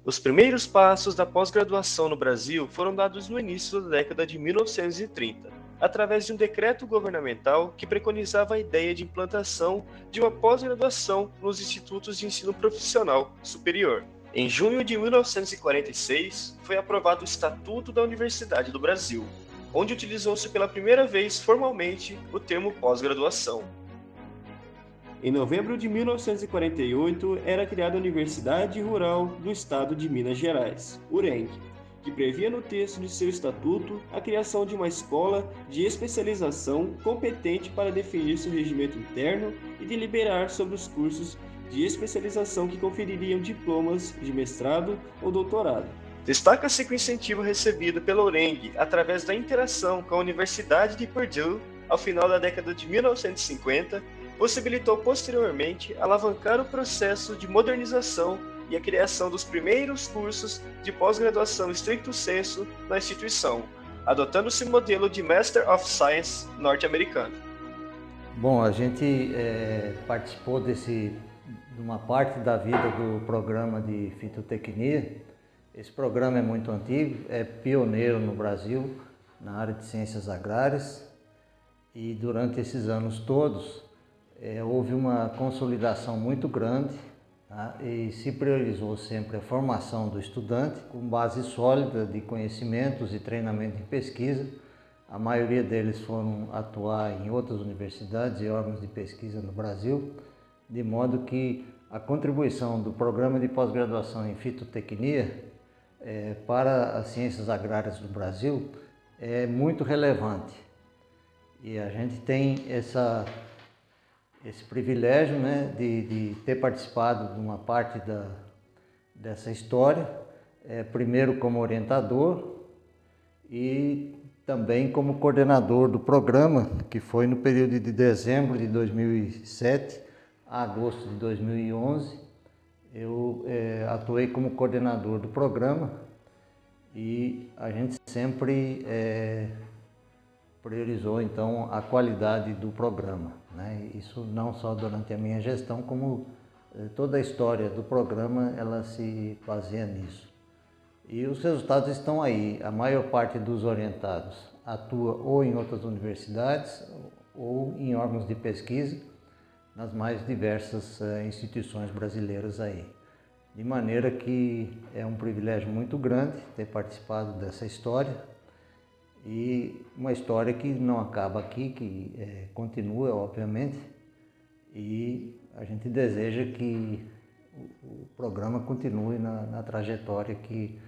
Os primeiros passos da pós-graduação no Brasil foram dados no início da década de 1930, através de um decreto governamental que preconizava a ideia de implantação de uma pós-graduação nos institutos de ensino profissional superior. Em junho de 1946, foi aprovado o Estatuto da Universidade do Brasil, onde utilizou-se pela primeira vez formalmente o termo pós-graduação. Em novembro de 1948, era criada a Universidade Rural do Estado de Minas Gerais, URENG, que previa no texto de seu estatuto a criação de uma escola de especialização competente para definir seu regimento interno e deliberar sobre os cursos de especialização que confeririam diplomas de mestrado ou doutorado. Destaca-se que o incentivo recebido pela URENG através da interação com a Universidade de Purdue ao final da década de 1950 possibilitou posteriormente alavancar o processo de modernização e a criação dos primeiros cursos de pós-graduação stricto sensu na instituição, adotando-se o modelo de Master of Science norte-americano. Bom, a gente participou de uma parte da vida do programa de fitotecnia. Esse programa é muito antigo, é pioneiro no Brasil na área de ciências agrárias e durante esses anos todos houve uma consolidação muito grande, tá? E se priorizou sempre a formação do estudante com base sólida de conhecimentos e treinamento em pesquisa. A maioria deles foram atuar em outras universidades e órgãos de pesquisa no Brasil, de modo que a contribuição do programa de pós-graduação em fitotecnia para as ciências agrárias do Brasil é muito relevante. E a gente tem esse privilégio, né, de ter participado de uma parte dessa história, primeiro como orientador e também como coordenador do programa, que foi no período de dezembro de 2007 a agosto de 2011. Eu atuei como coordenador do programa e a gente sempre priorizou então a qualidade do programa, né? Isso não só durante a minha gestão, como toda a história do programa ela se baseia nisso. E os resultados estão aí. A maior parte dos orientados atua ou em outras universidades ou em órgãos de pesquisa nas mais diversas instituições brasileiras aí. De maneira que é um privilégio muito grande ter participado dessa história. E uma história que não acaba aqui, que continua, obviamente, e a gente deseja que o programa continue na trajetória que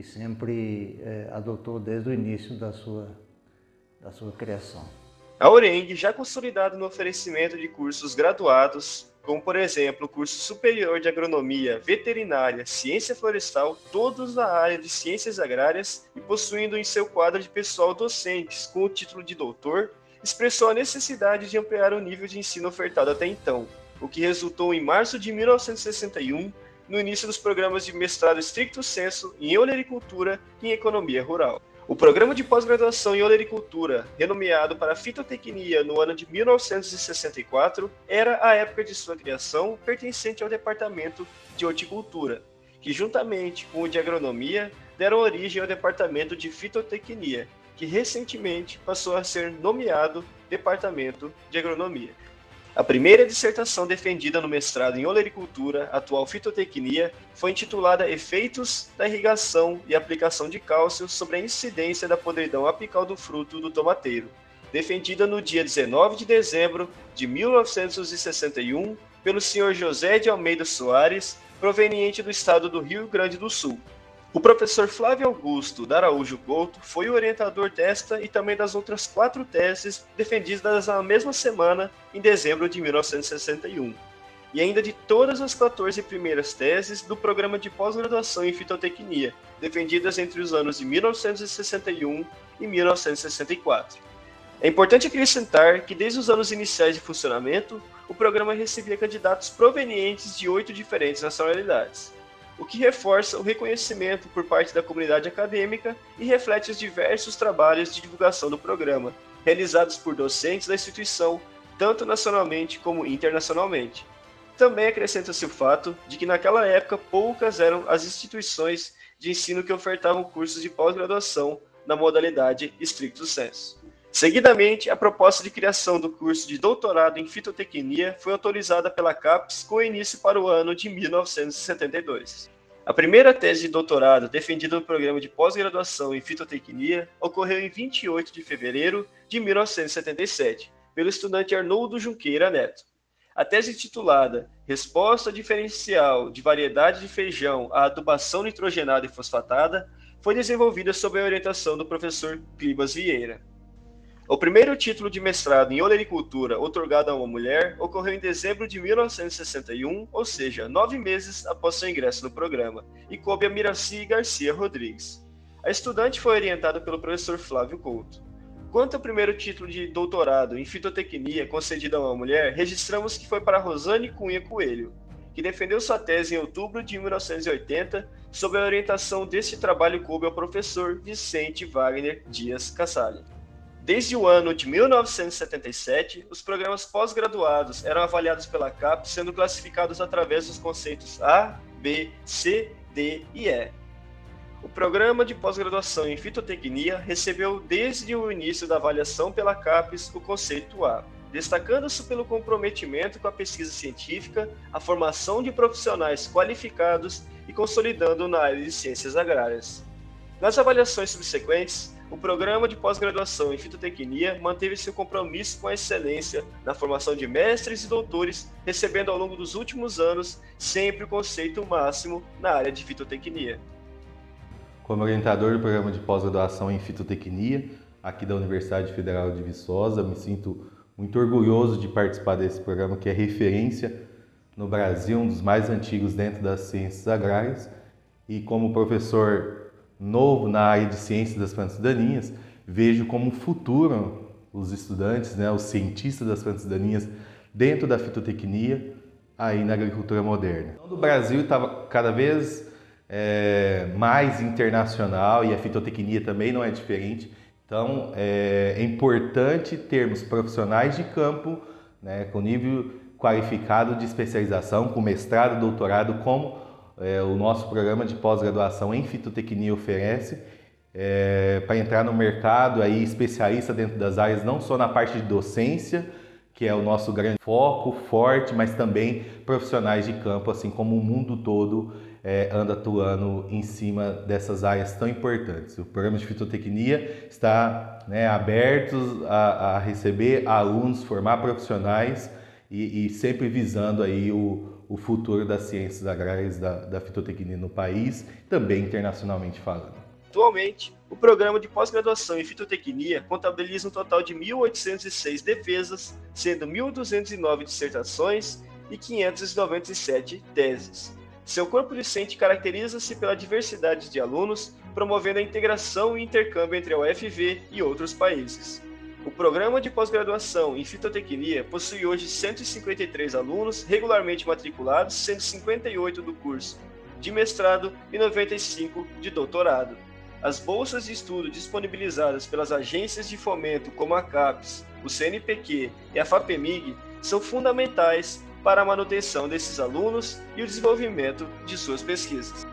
sempre adotou desde o início da sua criação. A URENG já consolidada no oferecimento de cursos graduados, como por exemplo o curso superior de agronomia, veterinária, ciência florestal, todos na área de ciências agrárias e possuindo em seu quadro de pessoal docentes com o título de doutor, expressou a necessidade de ampliar o nível de ensino ofertado até então, o que resultou em março de 1961 no início dos programas de mestrado stricto sensu em olericultura e em economia rural. O programa de pós-graduação em olericultura, renomeado para fitotecnia no ano de 1964, era a época de sua criação pertencente ao departamento de horticultura, que juntamente com o de agronomia deram origem ao departamento de fitotecnia, que recentemente passou a ser nomeado departamento de agronomia. A primeira dissertação defendida no mestrado em olericultura, atual fitotecnia, foi intitulada Efeitos da irrigação e aplicação de cálcio sobre a incidência da podridão apical do fruto do tomateiro, defendida no dia 19 de dezembro de 1961 pelo Sr. José de Almeida Soares, proveniente do estado do Rio Grande do Sul. O professor Flávio Augusto da Araújo Couto foi o orientador desta e também das outras 4 teses defendidas na mesma semana, em dezembro de 1961, e ainda de todas as 14 primeiras teses do programa de pós-graduação em fitotecnia, defendidas entre os anos de 1961 e 1964. É importante acrescentar que desde os anos iniciais de funcionamento, o programa recebia candidatos provenientes de 8 diferentes nacionalidades, o que reforça o reconhecimento por parte da comunidade acadêmica e reflete os diversos trabalhos de divulgação do programa, realizados por docentes da instituição, tanto nacionalmente como internacionalmente. Também acrescenta-se o fato de que naquela época poucas eram as instituições de ensino que ofertavam cursos de pós-graduação na modalidade stricto sensu. Seguidamente, a proposta de criação do curso de doutorado em fitotecnia foi autorizada pela CAPES com início para o ano de 1972. A primeira tese de doutorado defendida no programa de pós-graduação em fitotecnia ocorreu em 28 de fevereiro de 1977, pelo estudante Arnoldo Junqueira Neto. A tese titulada Resposta Diferencial de Variedade de Feijão à Adubação Nitrogenada e Fosfatada foi desenvolvida sob a orientação do professor Clibas Vieira. O primeiro título de mestrado em olericultura otorgado a uma mulher ocorreu em dezembro de 1961, ou seja, 9 meses após seu ingresso no programa, e coube a Miraci Garcia Rodrigues. A estudante foi orientada pelo professor Flávio Couto. Quanto ao primeiro título de doutorado em fitotecnia concedido a uma mulher, registramos que foi para Rosane Cunha Coelho, que defendeu sua tese em outubro de 1980, sob a orientação deste trabalho coube ao professor Vicente Wagner Dias Casale. Desde o ano de 1977, os programas pós-graduados eram avaliados pela CAPES, sendo classificados através dos conceitos A, B, C, D e E. O programa de pós-graduação em fitotecnia recebeu desde o início da avaliação pela CAPES o conceito A, destacando-se pelo comprometimento com a pesquisa científica, a formação de profissionais qualificados e consolidando na área de ciências agrárias. Nas avaliações subsequentes, o programa de pós-graduação em fitotecnia manteve seu compromisso com a excelência na formação de mestres e doutores, recebendo ao longo dos últimos anos sempre o conceito máximo na área de fitotecnia. Como orientador do programa de pós-graduação em fitotecnia, aqui da Universidade Federal de Viçosa, me sinto muito orgulhoso de participar desse programa que é referência no Brasil, um dos mais antigos dentro das ciências agrárias, e como professor novo na área de ciências das plantas daninhas, vejo como futuro os estudantes, os cientistas das plantas daninhas dentro da fitotecnia aí na agricultura moderna. O Brasil está cada vez mais internacional e a fitotecnia também não é diferente. Então é importante termos profissionais de campo, com nível qualificado de especialização, com mestrado, doutorado, como o nosso programa de pós-graduação em fitotecnia oferece, para entrar no mercado, aí especialista dentro das áreas, não só na parte de docência, que é o nosso grande foco, forte, mas também profissionais de campo, assim como o mundo todo anda atuando em cima dessas áreas tão importantes. O programa de fitotecnia está aberto a receber alunos, formar profissionais e sempre visando aí o futuro das ciências agrárias da fitotecnia no país, também internacionalmente falando. Atualmente, o programa de pós-graduação em fitotecnia contabiliza um total de 1.806 defesas, sendo 1.209 dissertações e 597 teses. Seu corpo docente caracteriza-se pela diversidade de alunos, promovendo a integração e intercâmbio entre a UFV e outros países. O programa de pós-graduação em fitotecnia possui hoje 153 alunos regularmente matriculados, sendo 58 do curso de mestrado e 95 de doutorado. As bolsas de estudo disponibilizadas pelas agências de fomento como a CAPES, o CNPq e a FAPEMIG são fundamentais para a manutenção desses alunos e o desenvolvimento de suas pesquisas.